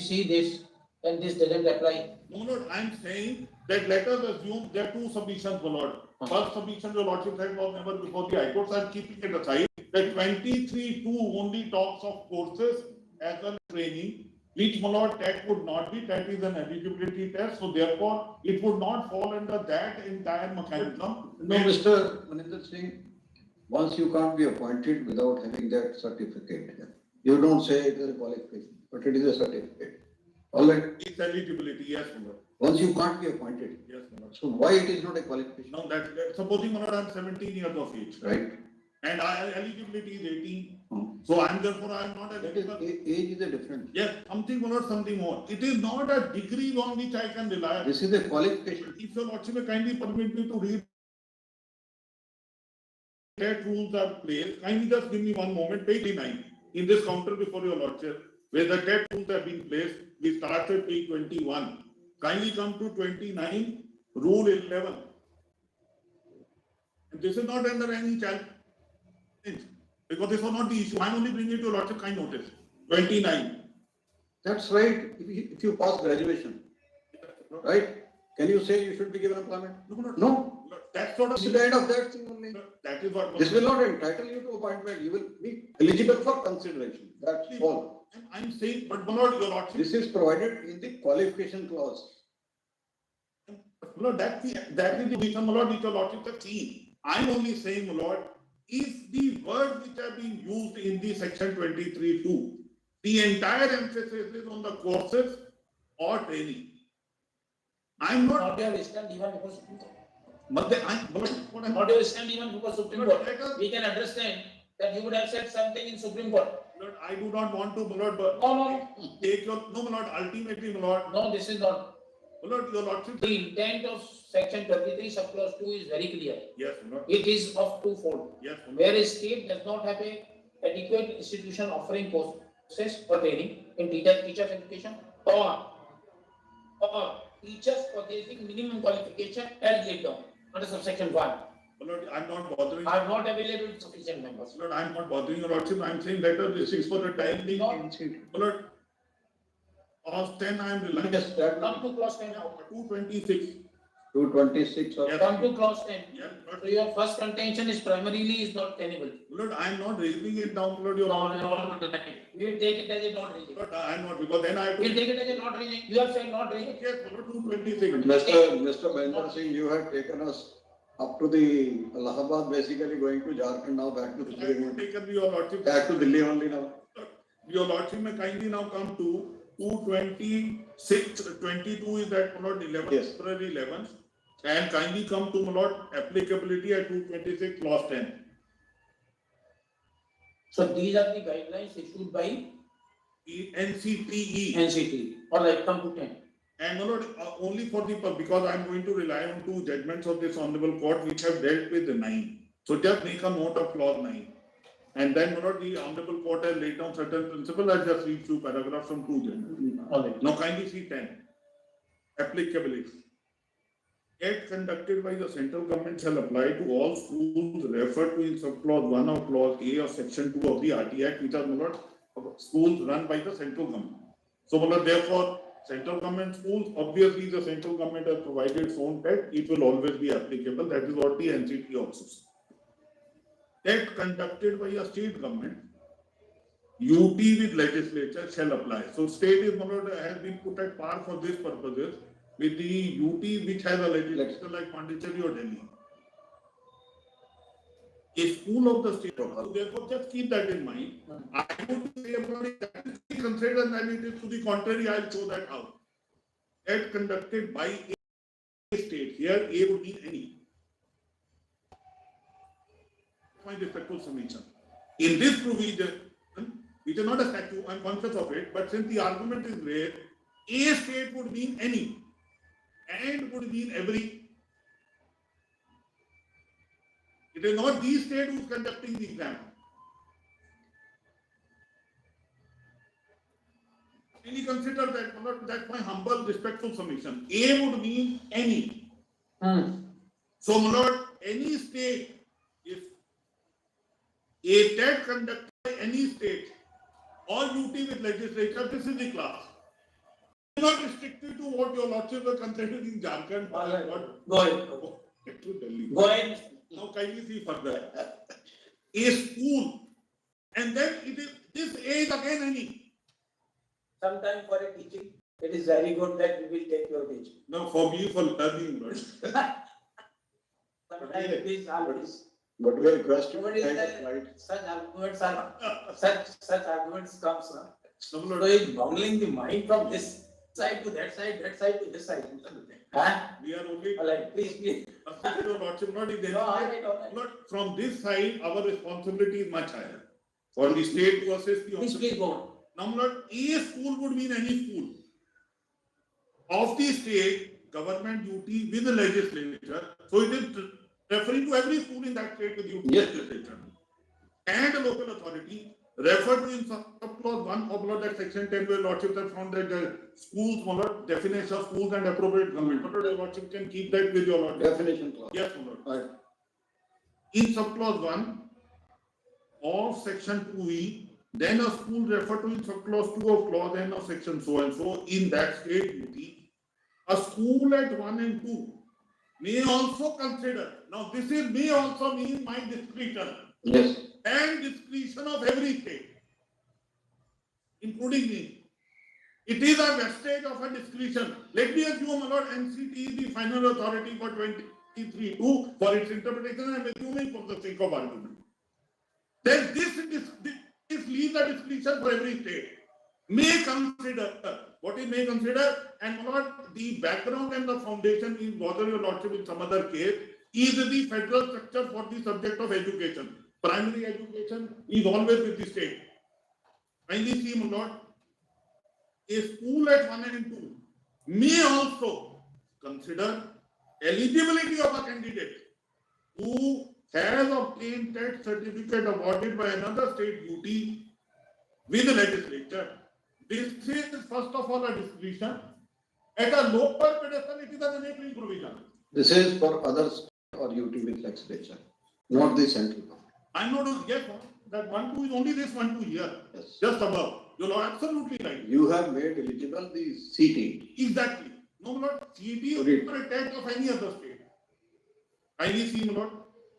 see this and this doesn't apply. No, I'm saying that let us assume there are two submissions, my lord. First submission, your lordship said was never before the High Court. So I'm keeping it aside. That 23(2) only talks of courses as well as training, which, my lord, TET would not be. TET is an eligibility test, so therefore it would not fall under that entire mechanism. No, Mr. Maninder Singh, once you can't be appointed without having that certificate, you don't say it is a qualification, but it is a certificate. All right. It's eligibility, yes, my lord. Once you can't be appointed. Yes, my lord. So why it is not a qualification? Now that supposing, my lord, I'm 17 years of age, Right. and eligibility is 18. So I'm therefore I'm not That is, eligible. age is a difference. Yes, something more or something more. It is not a degree on which I can rely. This is a qualification. If your lordship may kindly permit me to read that rules are placed, kindly just give me one moment. Page 9 in this counter before your lordship, where the TET rules have been placed. We started page 21. Kindly come to 29, rule 11. And this is not under any challenge because this was not the issue. I'm only bringing it to your lordship kind notice. 29. That's right. If you pass graduation, right? Can you say you should be given employment? No. That's sort of This is the end of that thing only. that is what This will not entitle you to appointment. You will be eligible for consideration. That's all. I'm saying, but my lord, your lordship. This is provided in the qualification clause. No, that is the reason, my lord, which your lordship has seen. I'm only saying, my lord, is the word which have been used in the section 23(2). The entire emphasis is on the courses or training. I'm not. Not your stand even before Supreme Court. But Not your stand even before Supreme Court. We can understand that you would have said something in Supreme Court. Lord, I do not want to, my lord, but No. take your no, my lord. Ultimately, my lord. No, this is not. My lord, your lordship. The intent of section 23 subclause 2 is very clear. Yes, my lord. It is of twofold. Yes, my lord. Whereas state does not have a adequate institution offering courses or training in teachers education or teachers possessing minimum qualification as laid down under subsection 1 My lord, I'm not bothering. are not available to sufficient members. Lord, I'm not bothering your lordship. I'm saying that this is for the time being. No. My lord, of 10, I'm relying. Yes, that Come to clause 10 now. 226. 226 or Yes. Come to clause 10. Yeah, Lord. So your first contention is primarily is not tenable. Lord, I'm not raising it down, Lord. Your No. We will take it as a not raising. Lord, I'm not, because then I have We to. will take it as a not raising. You have said not raising. Yes, Lord, 226. Mr. Mahendra Singh, you have taken us up to the Allahabad, basically going to Jharkhand, now back to I Delhi. have taken your lordship. Back to Delhi only now. Your lordship may kindly now come to 226. 22 is that, my lord, 11th, Yes. February 11th. And kindly come to, my lord, applicability at 226, clause 10. So these are the guidelines issued by NCTE. NCTE. All right, come to 10. And my lord, only for the, because I'm going to rely on two judgments of this honorable court which have dealt with the 9. So just make a note of clause 9. And then, my lord, the honorable court has laid down certain principles. I'll just read few paragraphs from two judgments. All right. Now kindly see 10. Applicability. Act conducted by the central government shall apply to all schools referred to in subclause 1 or clause A of section 2 of the RT Act, which are, my lord, schools run by the central government. So, my lord, therefore, central government schools, obviously the central government has provided its own TET, it will always be applicable. That is what the NCTE also says. TET conducted by a state government, UT with legislature shall apply. So, state is, my lord, has been put at par for this purposes with the UT which has a legislature like Pondicherry or Delhi. A school of the state. So therefore, just keep that in mind. I would say that is considered, and it is to the contrary, I'll show that out. That conducted by a state. Here, A would mean any. My respectful submission. In this provision, which is not a statute, I'm conscious of it, but since the argument is rare, a state would mean any, and would mean every. It is not the state who is conducting the exam. Can you consider that? That's my humble, respectful submission. A would mean any. So, my lord, any state, if a TET conducted by any state or UT with legislature, this is the class. not restricted to what your lordship were considering in Jharkhand. All right. What? Go ahead. To Delhi. Go ahead. Now kindly see further. A school, and then it is this age again any. Sometime for a teaching, it is very good that we will take your teaching. Now for me, for learning, Lord. Sometimes it is always. But we request you Nobody to is take there. a flight. Such arguments are, such arguments comes, No, so Lord. it's boggling the mind from this side to that side to this side. Huh? We are only Alright, please. assisting your lordship, not in No, alright. But from this side, our responsibility is much higher. For the state to assist the. Please go on. Now, Lord, a school would mean any school of the state government duty with the legislature. So it is referring to every school in that state with duty Yes. legislature and the local authority. Refer to in subclause 1 of law that section 10 where lordship has found that the schools, Lord, definition of schools and appropriate government. But the lordship can keep that with your lordship. Definition clause. Yes, Lord. Right. In subclause 1 of section 2E, then a school referred to in subclause 2 of clause N of section so and so in that state duty, a school at 1 and 2 may also consider. Now this is may also mean my discretion Yes. and discretion of every state, including me. It is a vestige of a discretion. Let me assume, my Lord, NCTE, the final authority for 23(2) for its interpretation. I am assuming for the sake of argument. Then this leaves a discretion for every state. May consider. What is may consider? And my Lord, the background and the foundation is bother your lordship in some other case is the federal structure for the subject of education. Primary education is always with the state. Kindly see, my Lord, a school at 1 and 2 may also consider eligibility of a candidate who has obtained TET certificate awarded by another state duty with the legislature. This is first of all a discretion. At a lower pedestal, it is an enabling provision. This is for others or UT with legislature, not the central government. I'm not yes, that 1-2 is only this 1-2 here, Yes. just above. You're absolutely right. You have made eligible the CT. Exactly. No, my Lord, CET is Correct. not a TET of any other state. Kindly see, my Lord,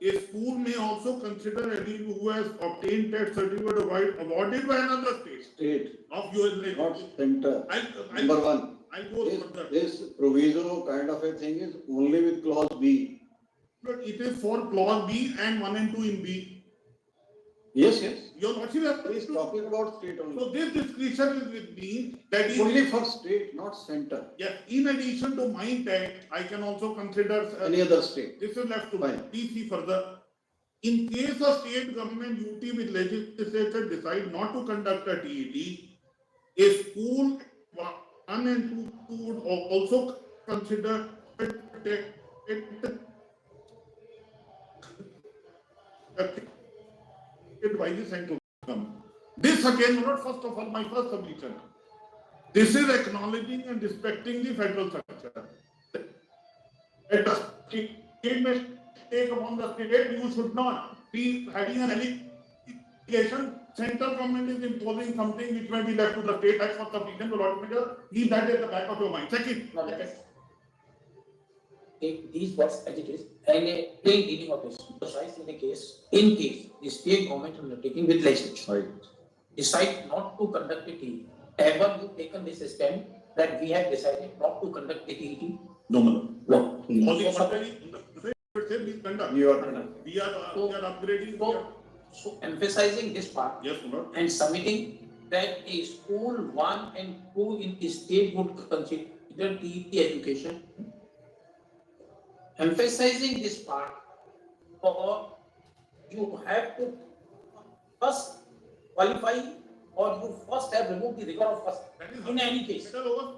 a school may also consider anyone who has obtained TET certificate awarded by another state State, of US. not center. Number one, I'll go this, further. this proviso kind of a thing is only with clause B. But it is for clause B and 1 and 2 in B. Yes, yes. Your lordship has He is talking about state only. So this discretion is with me that is Only for state, not center. yes. In addition to my TET, I can also consider Any other state. this is left to me. Fine. Please see further. In case of state government UT with legislature decide not to conduct a TET, a school 1 and 2 would also consider it by the central government. This again, not first of all, my first submission. This is acknowledging and respecting the federal structure. Let us take mistake upon the state, you should not be having an allegation. Central government is imposing something which may be left to the state as for submission to lot measure. Leave that at the back of your mind. Second, Now let us take these words as it is and a plain reading of this. Precise in case the state government undertaking with legislature Right. decide not to conduct a TET. Ever you taken this step that we have decided not to conduct a TET? No, no. No. On the contrary, we conduct. You are We are upgrading. So emphasizing this part Yes, Lord. and submitting that a school 1 and 2 in the state would consider TET education. Emphasizing this part, or you have to first qualify or you first have removed the rigor of first That is in any case. Settle over.